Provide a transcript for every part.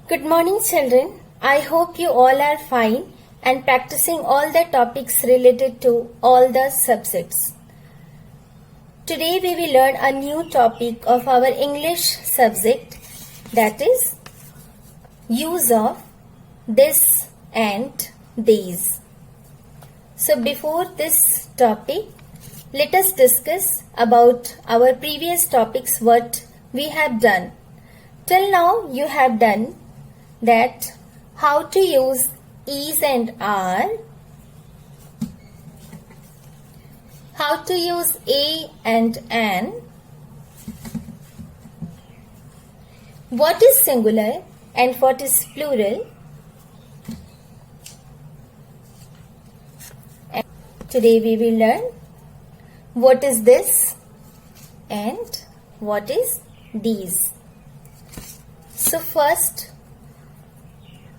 Good morning, children. I hope you all are fine and practicing all the topics related to all the subjects. Today we will learn a new topic of our English subject, that is use of this and these. So before this topic, let us discuss about our previous topics, what we have done. Till now you have done that how to use is and are, how to use a and an, what is singular and what is plural. And today we will learn what is this and what is these. So first,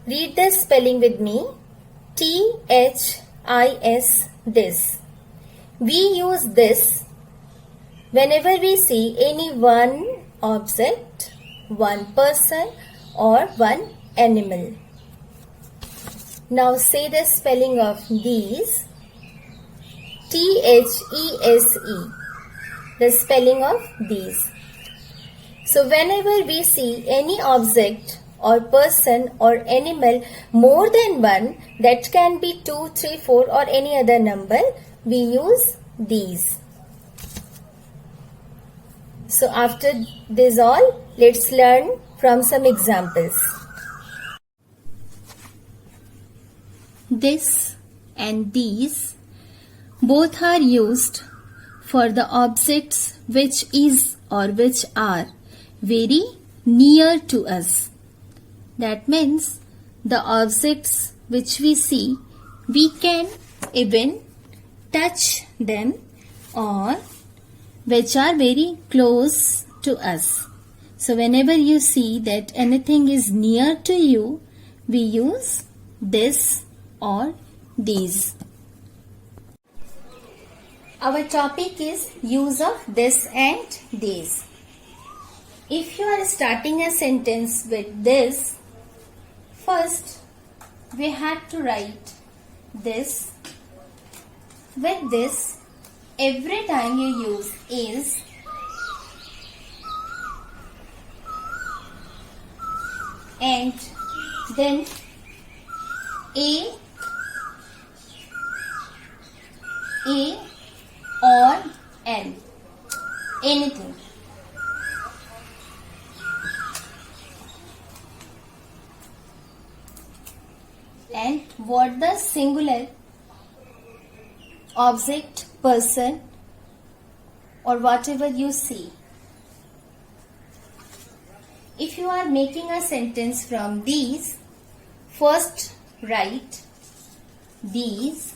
read the spelling with me. T-H-I-S, this. We use this whenever we see any one object, one person or one animal. Now say the spelling of these. T-H-E-S-E, the spelling of these. So whenever we see any object or person or animal more than one, that can be 2, 3, 4 or any other number, we use these. So after this all, let's learn from some examples. This and these both are used for the objects which is or which are very near to us. That means the objects which we see, we can even touch them or which are very close to us. So whenever you see that anything is near to you, we use this or these. Our topic is use of this and these. If you are starting a sentence with this, first we have to write this. With this, every time you use is, and then a or an, anything. And what the singular object, person or whatever you see. If you are making a sentence from these, first write these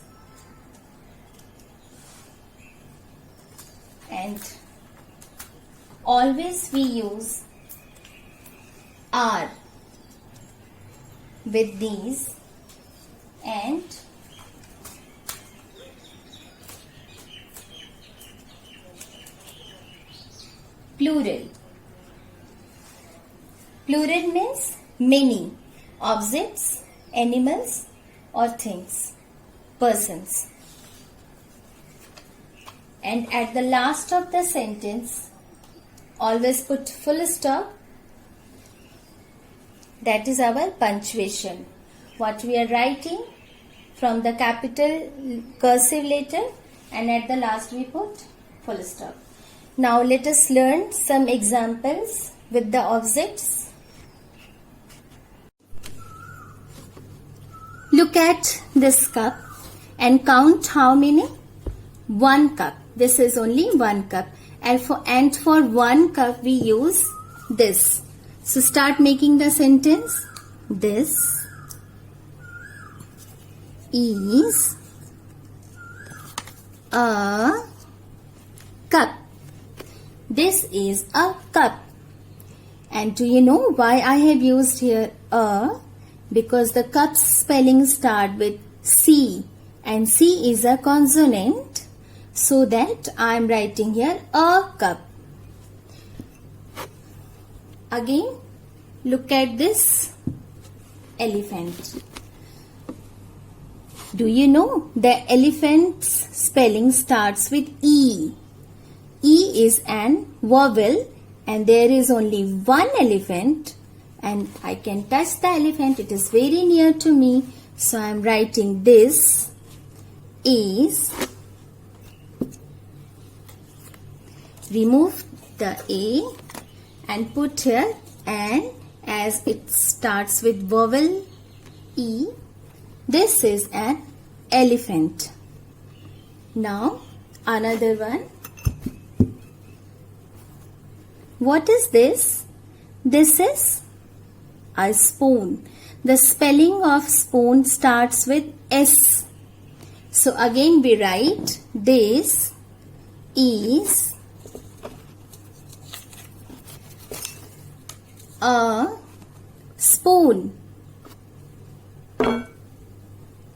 and always we use are with these and plural. Plural means many objects, animals or things, persons. And at the last of the sentence, always put full stop. That is our punctuation. What we are writing from the capital cursive letter, and at the last we put full stop. Now let us learn some examples with the objects. Look at this cup and count how many? 1 cup. This is only 1 cup. And for 1 cup we use this. So start making the sentence. This is a cup. This is a cup. And do you know why I have used here a? Because the cup's spelling start with C and C is a consonant. So that I am writing here a cup. Again, look at this elephant. Do you know the elephant's spelling starts with E? E is an vowel and there is only one elephant and I can touch the elephant. It is very near to me. So I am writing this is. Remove the A and put here an as it starts with vowel E. This is an elephant. Now another one. What is this? This is a spoon. The spelling of spoon starts with S. So again we write this is a spoon.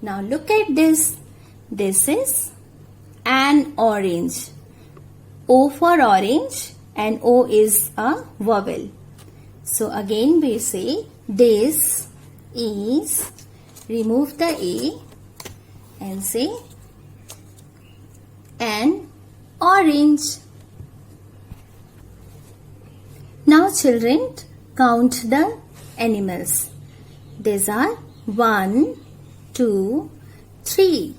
Now look at this. This is an orange. O for orange and O is a vowel. So again we say this is, remove the A and say an orange. Now children, count the animals. These are 1, 2, 3.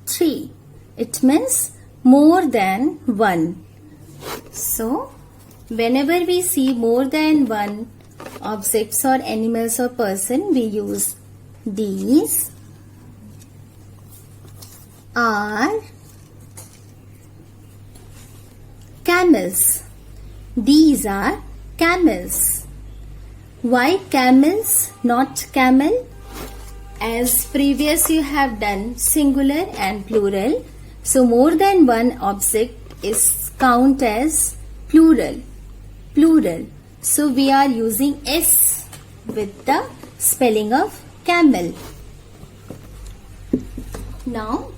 3. It means more than 1. So, whenever we see more than one objects or animals or person, we use these are camels. These are camels. Why camels, not camel? As previous you have done singular and plural. So more than one object is count as plural. Plural. So we are using S with the spelling of camel. Now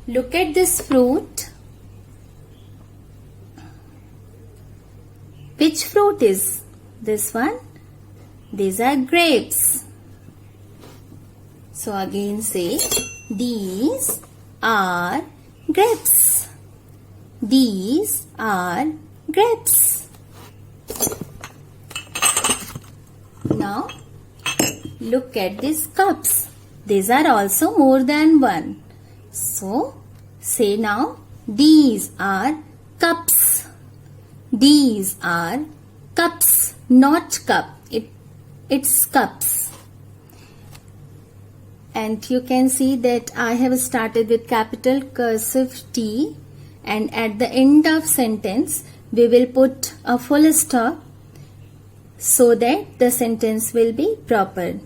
look at this fruit. Which fruit is this one? These are grapes. So again say these are grapes. These are grapes. Now look at these cups. These are also more than one. So say now these are cups. These are cups, not cup. It's cups. And you can see that I have started with capital cursive T, and at the end of sentence we will put a full stop so that the sentence will be proper.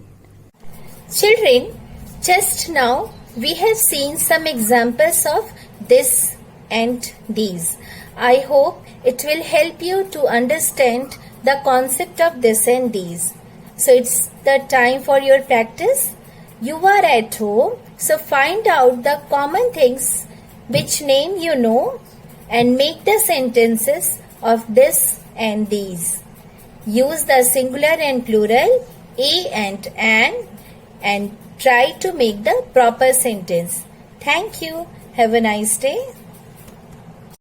Children, just now we have seen some examples of this and these. I hope it will help you to understand the concept of this and these. So it's the time for your practice. You are at home, so find out the common things which name you know and make the sentences of this and these. Use the singular and plural, a and an, and try to make the proper sentence. Thank you. Have a nice day.